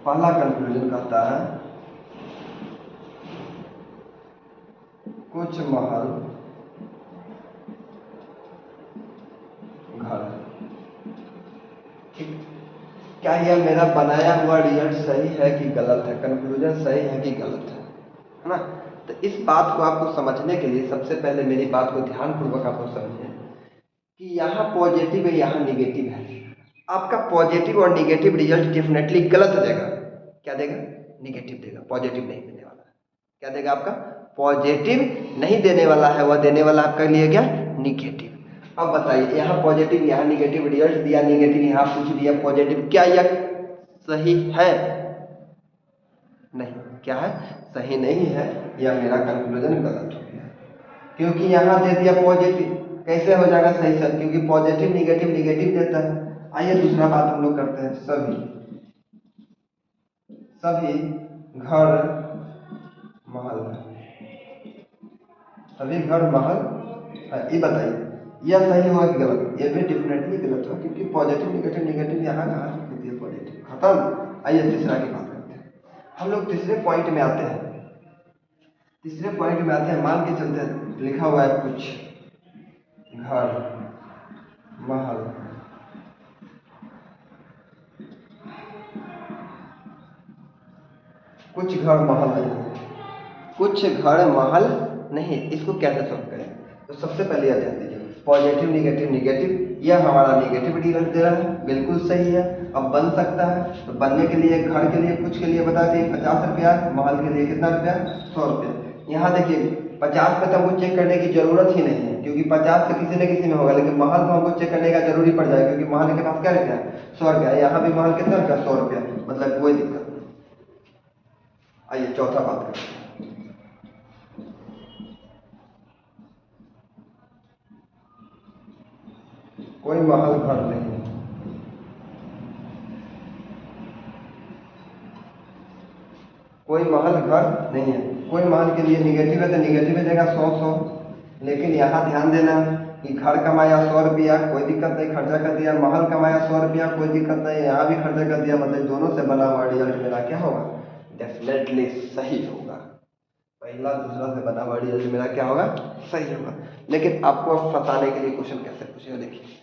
पहला कंक्लूजन कहता है कुछ महल घर। ठीक, क्या यह मेरा बनाया हुआ रिजल्ट सही है कि गलत है? कंक्लूजन सही है कि गलत है ना। तो इस बात को आपको समझने के लिए सबसे पहले मेरी बात को ध्यानपूर्वक आपको समझिए कि यहाँ पॉजिटिव है, यहाँ निगेटिव है। आपका पॉजिटिव और निगेटिव रिजल्ट डेफिनेटली गलत देगा। क्या देगा? निगेटिव देगा, पॉजिटिव नहीं देने वाला है। क्या देगा? आपका पॉजिटिव नहीं देने वाला है, वह देने वाला आपके लिए क्या? निगेटिव। अब बताइए यहाँ पॉजिटिव, यहाँ निगेटिव, रिजल्ट दिया निगेटिव, यहाँ पूछ दिया पॉजिटिव, क्या यह सही है? नहीं। क्या है? सही नहीं है। यह मेरा कंक्लूजन गलत हो गया, क्योंकि यहाँ दे दिया पॉजिटिव। कैसे हो जाएगा सही सर? क्योंकि पॉजिटिव निगेटिव निगेटिव देता है। आइए दूसरा बात हम लोग करते हैं। सभी घर महल है, सभी घर महल है। ये बताइए यह सही होगा कि गलत? ये भी डेफिनेटली गलत होगा, क्योंकि पॉजिटिव निगेटिव निगेटिव यहाँ कहाँ से होती है? पॉजिटिव। खत्म। आइए तीसरा की बात करते हैं। हम लोग तीसरे पॉइंट में आते हैं। मान के चलते हैं, लिखा हुआ है कुछ घर महल, कुछ घर महल नहीं है। कुछ घर महल नहीं, इसको कैसे सॉल्व करें? तो सबसे पहले यह ध्यान दीजिए, पॉजिटिव निगेटिव निगेटिव, यह हमारा निगेटिव रिजल्ट दे रहा है, बिल्कुल सही है। अब बन सकता है, तो बनने के लिए घर के लिए कुछ के लिए बता दिए 50 रुपया, महल के लिए कितना रुपया? 100 रुपया। यहाँ देखिए 50 पे तो हमको चेक करने की जरूरत ही नहीं है, क्योंकि 50 से किसी न किसी में होगा, लेकिन महल को हमको चेक करने का जरूरी पड़ जाएगा, क्योंकि महल के पास क्या रुपया है? 100 रुपया। यहाँ भी महल कितना रुपया? 100 रुपया, मतलब कोई दिक्कत नहीं। आइए चौथा बात करते हैं। कोई महल घर नहीं है, कोई महल घर नहीं है। कोई महल के लिए निगेटिव है तो निगेटिव देगा 100। लेकिन यहाँ ध्यान देना कि घर कमाया 100 रुपया, कोई दिक्कत नहीं, खर्चा कर दिया। महल कमाया 100 रुपया, कोई दिक्कत नहीं, यहाँ भी खर्चा कर दिया। मतलब दोनों से बना हुआ रिजल्ट मेरा क्या होगा? डेफिनेटली सही होगा। पहला दूसरा से बना हुआ रिजल्ट मेरा क्या होगा? सही होगा। लेकिन आपको फंसाने के लिए क्वेश्चन कैसे पूछेगा, देखिए।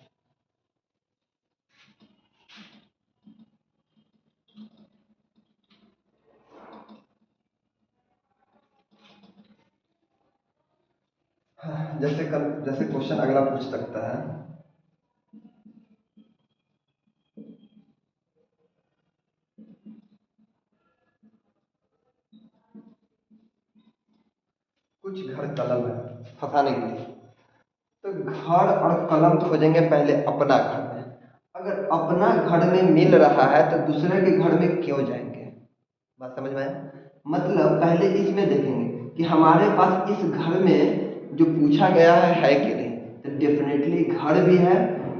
जैसे क्वेश्चन अगला पूछ सकता है, कुछ घर कलम है, फंसाने के लिए। तो घर और कलम खोजेंगे पहले अपना घर में। अगर अपना घर में मिल रहा है तो दूसरे के घर में क्यों जाएंगे? बात समझ में आया? मतलब पहले इसमें देखेंगे कि हमारे पास इस घर में जो पूछा गया है कि नहीं। तो डेफिनेटली घर भी है,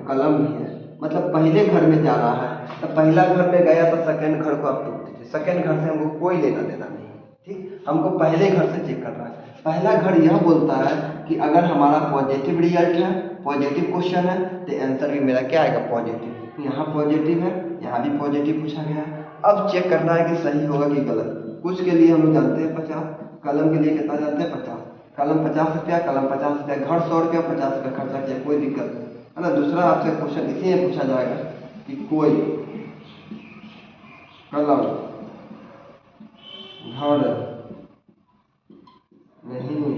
कलम भी है। मतलब पहले घर में जा रहा है, तो पहला घर में गया तो सेकंड घर को आप टूट दीजिए। सेकंड घर से हमको कोई लेना देना नहीं, ठीक। हमको पहले घर से चेक करना है। पहला घर यह बोलता है कि अगर हमारा पॉजिटिव रिजल्ट है, पॉजिटिव क्वेश्चन है, तो आंसर भी मेरा क्या आएगा? पॉजिटिव। यहाँ पॉजिटिव है, यहाँ भी पॉजिटिव पूछा गया है। अब चेक करना है कि सही होगा कि गलत। कुछ के लिए हम लोग जानते हैं 50, कलम के लिए कितना जानते हैं? 50। कलम 50 रुपया, कलम 50 रुपया, घर 100 रुपया, 50 रुपया खर्चा किया, कोई दिक्कत नहीं है ना। दूसरा आपसे क्वेश्चन इसी में पूछा जाएगा कि कोई कलम घर नहीं है,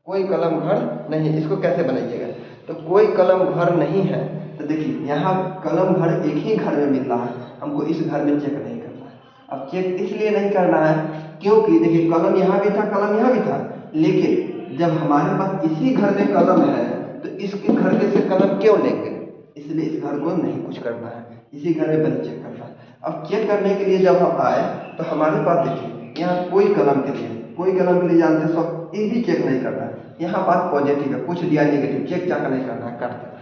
कोई कलम घर नहीं, इसको कैसे बनाइएगा? तो कोई कलम घर नहीं है, तो देखिए यहाँ कलम घर एक ही घर में मिल रहा है, हमको इस घर में चेक नहीं करना है। अब चेक इसलिए नहीं करना है क्योंकि देखिए कलम यहाँ भी था, कलम यहाँ भी था, लेकिन जब हमारे पास इसी घर में कलम है तो इसके घर में से कलम क्यों लेंगे? इसलिए इस घर को नहीं कुछ करना है, इसी घर में पहले चेक करना है। अब चेक करने के लिए जब हम आए तो हमारे पास देखिए यहाँ कोई कलम के लिए, कोई कलम के लिए जानते हैं सब, ये भी चेक नहीं करना है। यहाँ बात पॉजिटिव है, पूछ दिया निगेटिव, चेक चाक नहीं करना है, कर देना।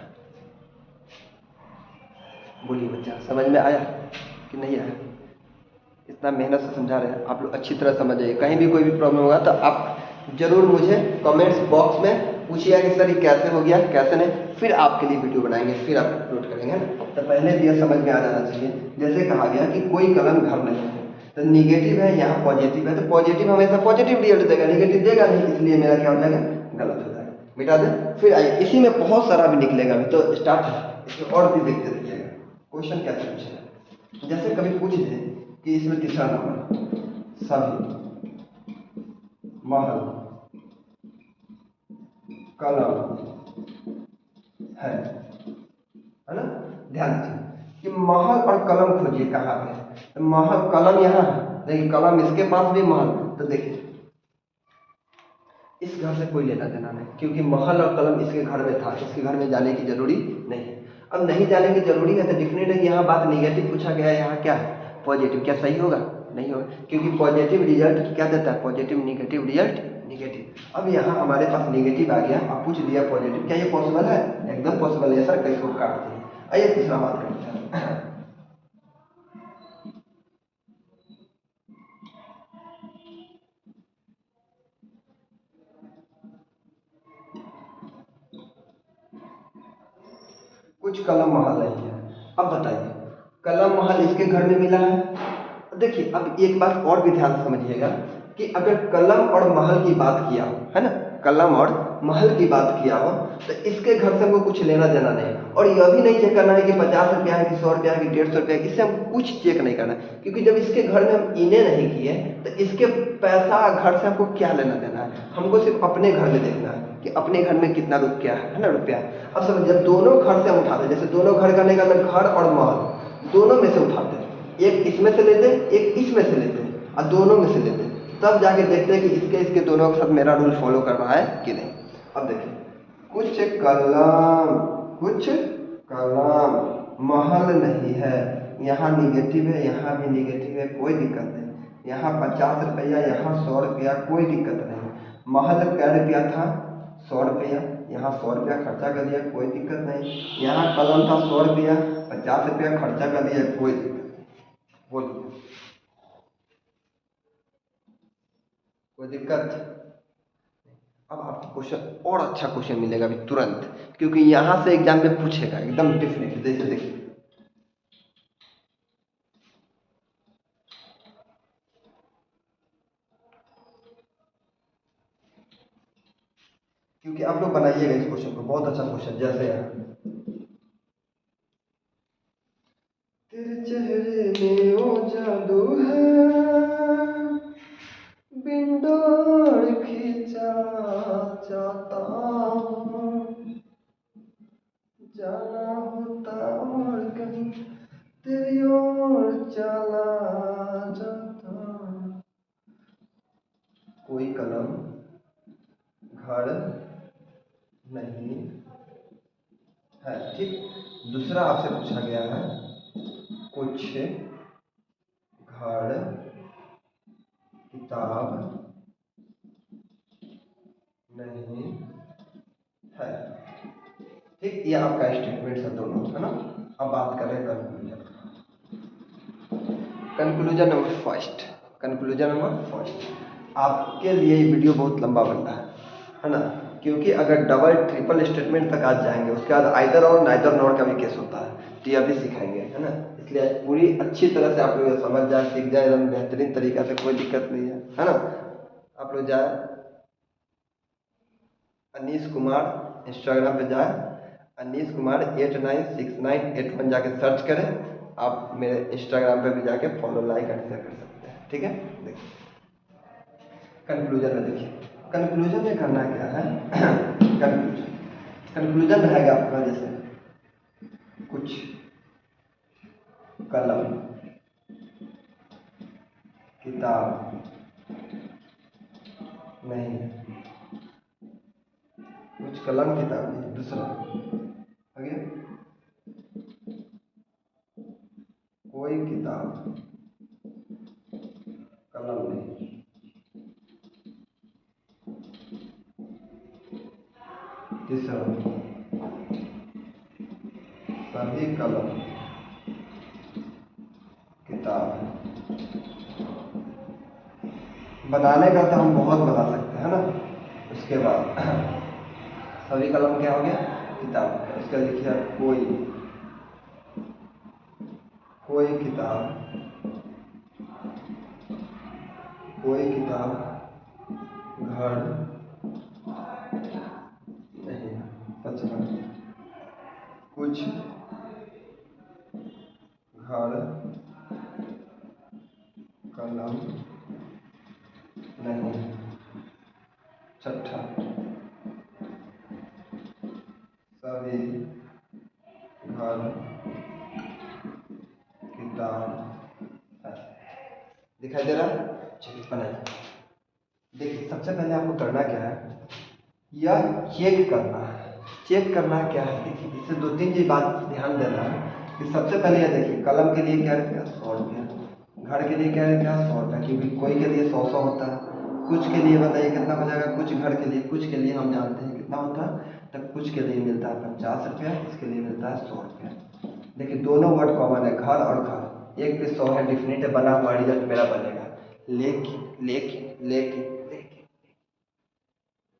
बोलिए बच्चा, समझ में आया कि नहीं आया? इतना मेहनत से समझा रहे हैं, आप लोग अच्छी तरह समझ जाइए। कहीं भी कोई भी प्रॉब्लम होगा तो आप जरूर मुझे कमेंट्स बॉक्स में पूछिएगा कि सर ये कैसे हो गया, कैसे नहीं। फिर आपके लिए वीडियो बनाएंगे, फिर आप अपलोड करेंगे ना। तो पहले भी यह समझ में आ जाना चाहिए। जैसे कहा गया कि कोई कलम घर नहीं है, तो निगेटिव है, यहाँ पॉजिटिव है, तो पॉजिटिव हमेशा पॉजिटिव रिजल्ट देगा, निगेटिव देगा नहीं, इसलिए मेरा क्या हो जाएगा? गलत हो जाएगा। मिटा दें। फिर आइए, इसी में बहुत सारा भी निकलेगा, अभी तो स्टार्ट है, इसमें और भी देखते रहिएगा क्वेश्चन कैसे पूछेगा। जैसे कभी पूछ दे कि इसमें तीसरा नंबर, सभी महल कलम है ना। ध्यान दीजिए कि महल और कलम खोजिए कहाँ पे है। तो महल, कलम यहाँ है, लेकिन कलम इसके पास भी महल, तो देखिए इस घर से कोई लेना देना नहीं, क्योंकि महल और कलम इसके घर में था, इसके घर में जाने की जरूरी नहीं है। अब नहीं जाने की जरूरी है तो डिफिनेट है कि यहाँ बात निगेटिव पूछा गया है, यहाँ क्या है? पॉजिटिव। क्या सही होगा? नहीं होगा, क्योंकि पॉजिटिव रिजल्ट क्या देता है? पॉजिटिव। Negative result negative. अब यहाँ हमारे पास निगेटिव आ गया, अब पूछ दिया पॉजिटिव। क्या ये पॉसिबल है? एकदम पॉसिबल है सर, कैसे काटते हैं। आइए तीसरा बात करते हैं। कुछ कलम महल नहीं है। अब बताइए, कलम महल इसके घर में मिला है। देखिए अब एक बात और भी ध्यान से समझिएगा कि अगर कलम और महल की बात किया हो, है ना, कलम और महल की बात किया हो, तो इसके घर से हमको कुछ लेना देना नहीं है। और यह भी नहीं चेक करना है कि 50 रुपया है कि 100 रुपया है कि 150 रुपया है, इससे हम कुछ चेक नहीं करना है, क्योंकि जब इसके घर में हम इन्हें नहीं किए तो इसके पैसा घर से हमको क्या लेना देना है। हमको सिर्फ अपने घर में देखना है कि अपने घर में कितना रुपया है ना, रुपया। अब समझ, जब दोनों घर से हम उठाते, जैसे दोनों घर करने का मतलब घर और महल दोनों में से उठाते, एक इसमें से लेते एक इसमें से लेते और दोनों में से लेते, तब जाके देखते हैं कि इसके दोनों के साथ मेरा रूल फॉलो कर रहा है कि नहीं। अब देखिए, कुछ कलम महल नहीं है, यहाँ निगेटिव है, यहाँ भी निगेटिव है, कोई दिक्कत नहीं। यहाँ 50 रुपया, यहाँ 100 रुपया, कोई दिक्कत नहीं। महल कै रुपया था, 100 रुपया, यहाँ 100 रुपया खर्चा कर दिया, कोई दिक्कत नहीं। यहाँ कलम था 100 रुपया, 50 रुपया खर्चा कर दिया, कोई दिक्कत नहीं। बोलिए, कोई दिक्कत? अब आपको क्वेश्चन और अच्छा क्वेश्चन मिलेगा अभी तुरंत, क्योंकि यहाँ से एग्जाम में पूछेगा एकदम डेफिनेट। जैसे देखिए, क्योंकि आप लोग बनाइएगा इस क्वेश्चन को, बहुत अच्छा क्वेश्चन। जैसे तेरे चेहरे में ओ जादू है, बिंडोर खींचा चाहता हूँ, जाना होता और कहीं तेरी ओर चला जाता। कोई कलम घर नहीं है, ठीक। दूसरा आपसे पूछा गया है, कुछ घर किताब नहीं है, ठीक। ये आपका स्टेटमेंट है दोनों, है ना। अब बात करें कंक्लूजन। कंक्लूजन नंबर फर्स्ट, आपके लिए ये वीडियो बहुत लंबा बन रहा है ना, क्योंकि अगर डबल ट्रिपल स्टेटमेंट तक आज जाएंगे, उसके बाद आइदर और नाइदर नॉर का भी केस होता है, तो यह भी सिखाएंगे, है ना। इसलिए पूरी अच्छी तरह से आप लोग समझ जाए, सीख जाए एकदम बेहतरीन तरीका से, कोई दिक्कत नहीं है ना। आप लोग जाए अनीश कुमार इंस्टाग्राम पे जाए, अनीश कुमार 896981 जाके सर्च करें। आप मेरे इंस्टाग्राम पे भी जाके फॉलो, लाइक एंड शेयर कर सकते हैं, ठीक है। देखिए कंक्लूजन में, देखिए कंक्लूजन में करना क्या है। कंक्लूजन रहेगा आपका, जैसे कुछ कलम किताब नहीं, कुछ कलम किताब नहीं। दूसरा आगे, कोई किताब कलम नहीं। तीसरा, सभी कलम किताब। बनाने का तो हम बहुत बना सकते हैं ना। उसके बाद सभी कलम क्या हो गया, किताब। इसका लिखिए कोई किताब घर नहीं। पचपन, कुछ घर कलम नहीं। छठा, सभी घर किताब है। दिखाई दे रहा है? चलिए बनाइए। देखिए सबसे पहले आपको करना क्या है, यह चेक करना क्या है। देखिए इससे 2-3 चीज बात ध्यान देना है कि सबसे पहले यह देखिए, कलम के लिए क्या रुपया, 100 रुपया। घर के लिए क्या रुपया, 100 रुपया, क्योंकि कोई के लिए 100 होता है। कुछ के लिए बताइए कितना हो जाएगा, कुछ घर के लिए, कुछ के लिए हम जानते हैं कितना होता है, तब कुछ के लिए मिलता है 50 रुपया, इसके लिए मिलता है 100 रुपया। देखिए दोनों वर्ड कॉमन है, घर और घर। एक पे 100 है, डिफिनिट है, बना हुआ रिजल्ट मेरा बनेगा। लेकिन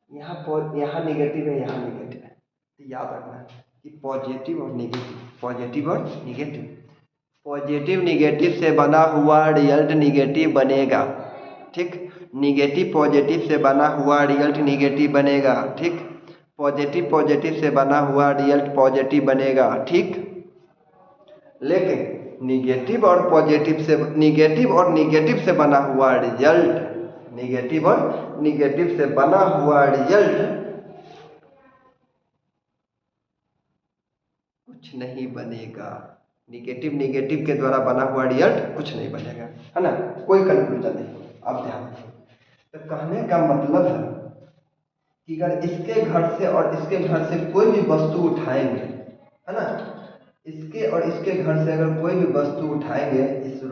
यहाँ निगेटिव है, यहाँ निगेटिव है, तो याद रखना कि पॉजिटिव और निगेटिव से बना हुआ रिजल्ट निगेटिव बनेगा, ठीक। निगेटिव पॉजिटिव से बना हुआ रिजल्ट निगेटिव बनेगा, ठीक। पॉजिटिव पॉजिटिव से बना हुआ रिजल्ट पॉजिटिव बनेगा, ठीक। लेकिन निगेटिव और निगेटिव से बना हुआ रिजल्ट, निगेटिव और निगेटिव से बना हुआ रिजल्ट कुछ नहीं बनेगा। निगेटिव के द्वारा बना हुआ रिजल्ट कुछ नहीं बनेगा, है ना, कोई कंक्लूजन नहीं। अब ध्यान दें, तो कहने का मतलब है कि अगर इसके घर से और इसके घर से कोई भी वस्तु उठाएंगे, है ना, इसके और इसके घर से अगर कोई भी वस्तु उठाएंगे इस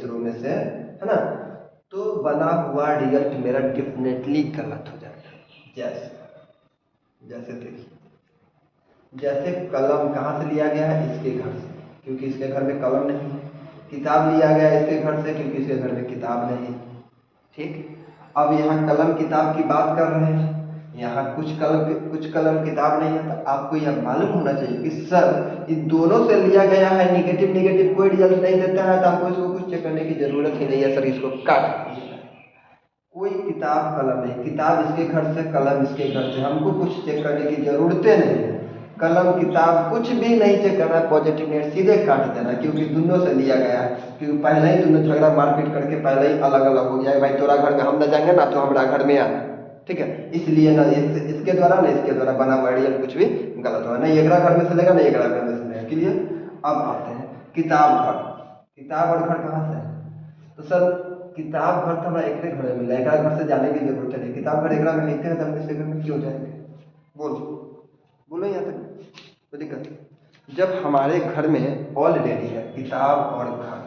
रो में से, है ना, तो बना हुआ रिजल्ट मेरा डेफिनेटली गलत हो जाएगा। जैसे देखिए, जैसे कलम कहाँ से लिया गया है, इसके घर से, क्योंकि इसके घर में कलम नहीं है। किताब लिया गया है इसके घर से, क्योंकि इसके घर में किताब नहीं, ठीक। अब यहाँ कलम किताब की बात कर रहे हैं, यहाँ कुछ कलम किताब नहीं है, तो आपको यह मालूम होना चाहिए कि सर इन दोनों से लिया गया है, निगेटिव कोई रिजल्ट नहीं देता है, तो आपको इसको कुछ चेक करने की जरूरत ही नहीं है। सर इसको काट दीजिए, कोई किताब कलम नहीं, किताब इसके घर से, कलम इसके घर से, हमको कुछ चेक करने की जरूरतें नहीं है। कलम किताब कुछ भी नहीं चेक करना है, पॉजिटिव नेट सीधे काट देना, क्योंकि दोनों से लिया गया है। क्योंकि पहले ही दोनों झगड़ा मारपीट करके पहले ही अलग अलग हो गया है, भाई तोरा घर में हम न जाएंगे ना, तो हमारा घर में आना, ठीक है। इसलिए ना इसके द्वारा ना इसके द्वारा बना हुआ रिजल्ट कुछ भी गलत होगा, नहीं एकरा घर में से लेगा, नहीं एकरा घर में से लेगा, क्लियर। अब आते हैं किताब घर, किताब और घर कहाँ से है, तो सर किताब घर तो हमारा एक घर में मिला, एक घर से जाने की जरूरत नहीं, किताब घर एक में मिलते हैं, तो हम किसी घर में क्यों जाएंगे, बोलो यहाँ तक तो दिक्कत। जब हमारे घर में ऑलरेडी है किताब और घर,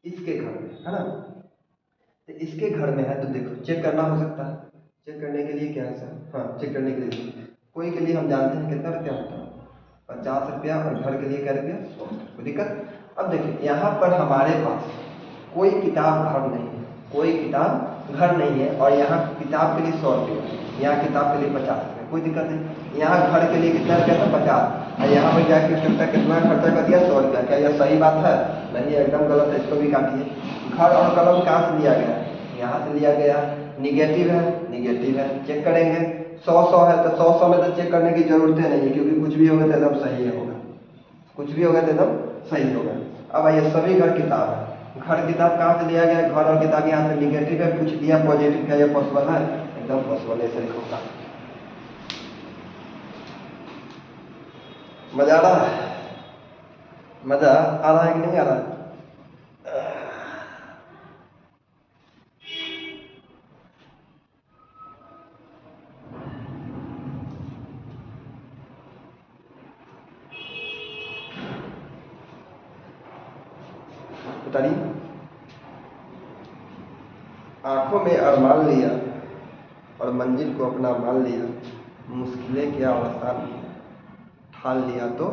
इसके घर में, है ना, तो इसके घर में है, तो देखो चेक करना हो सकता है। चेक करने के लिए क्या है सर, हाँ चेक करने के लिए कोई के लिए हम जानते हैं कितना रुपया होता है, 50 रुपया, और घर के लिए क्या रुपया, 100, कोई दिक्कत। अब देखिए यहाँ पर हमारे पास कोई किताब घर नहीं है, कोई किताब घर नहीं है, और यहाँ किताब के लिए 100 रुपया, यहाँ किताब के लिए 50 रुपया, कोई दिक्कत नहीं। यहाँ घर के लिए कितना रुपया था, 50, और यहाँ पर जाके कितना खर्चा कर दिया, 100 रुपया। क्या यह सही बात है, नहीं, एकदम गलत है, इसको भी काटिए। घर और कलम कहाँ से लिया गया है, यहाँ से लिया गया, निगेटिव है, चेक करेंगे, 100 है, तो 100 में तो चेक करने की जरूरत नहीं है, क्योंकि कुछ भी होगा तो एकदम सही होगा, कुछ भी होगा तो एकदम सही होगा। अब आइए, सभी घर किताब है, घर किताब कहाँ से लिया गया, घर और किताब यहाँ से निगेटिव है, पूछ दिया पॉजिटिव, क्या यह पॉसिबल है, एकदम पॉसिबल है, सही होगा। मजा आ रहा है, मजा आ रहा है कि नहीं आ रहा है? बताइए। आंखों में अरमान लिया और मंजिल को अपना मान लिया, मुश्किलें क्या आसान है, ठान लिया तो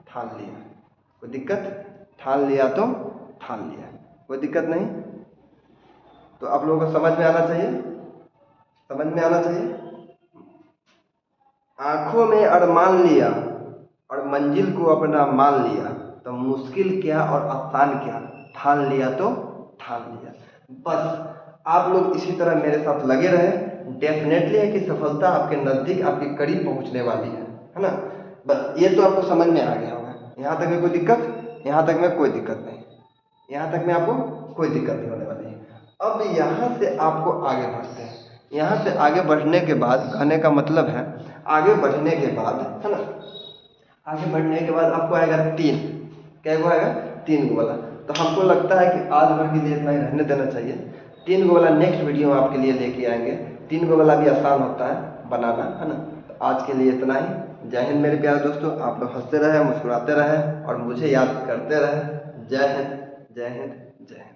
ठान लिया, कोई दिक्कत, ठान लिया तो ठान लिया, कोई दिक्कत नहीं। तो आप लोगों को समझ में आना चाहिए, समझ में आना चाहिए। आंखों में अरमान लिया और मंजिल को अपना मान लिया, तो मुश्किल क्या और आसान क्या, ठान लिया तो ठान लिया। बस आप लोग इसी तरह मेरे साथ लगे रहे, डेफिनेटली है कि सफलता आपके नज़दीक, आपके करीब पहुंचने वाली है ना। बस ये तो आपको समझ में आ गया होगा, यहाँ तक में कोई दिक्कत, यहाँ तक में कोई दिक्कत नहीं, यहाँ तक में आपको कोई दिक्कत नहीं होने वाली है। अब यहाँ से आपको आगे बढ़ते हैं, यहाँ से आगे बढ़ने के बाद, कहने का मतलब है आगे बढ़ने के बाद, है ना, आगे बढ़ने के बाद आपको आएगा 3, क्या को आएगा, 3 गो वाला। तो हमको लगता है कि आज भर के लिए इतना ही रहने देना चाहिए, 3 गो वाला नेक्स्ट वीडियो में आपके लिए लेके आएंगे। 3 गो वाला भी आसान होता है बनाना, है ना। तो आज के लिए इतना ही। जय हिंद मेरे प्यारे दोस्तों, आप लोग हंसते रहे, मुस्कुराते रहे और मुझे याद करते रहे। जय हिंद, जय हिंद, जय हिंद।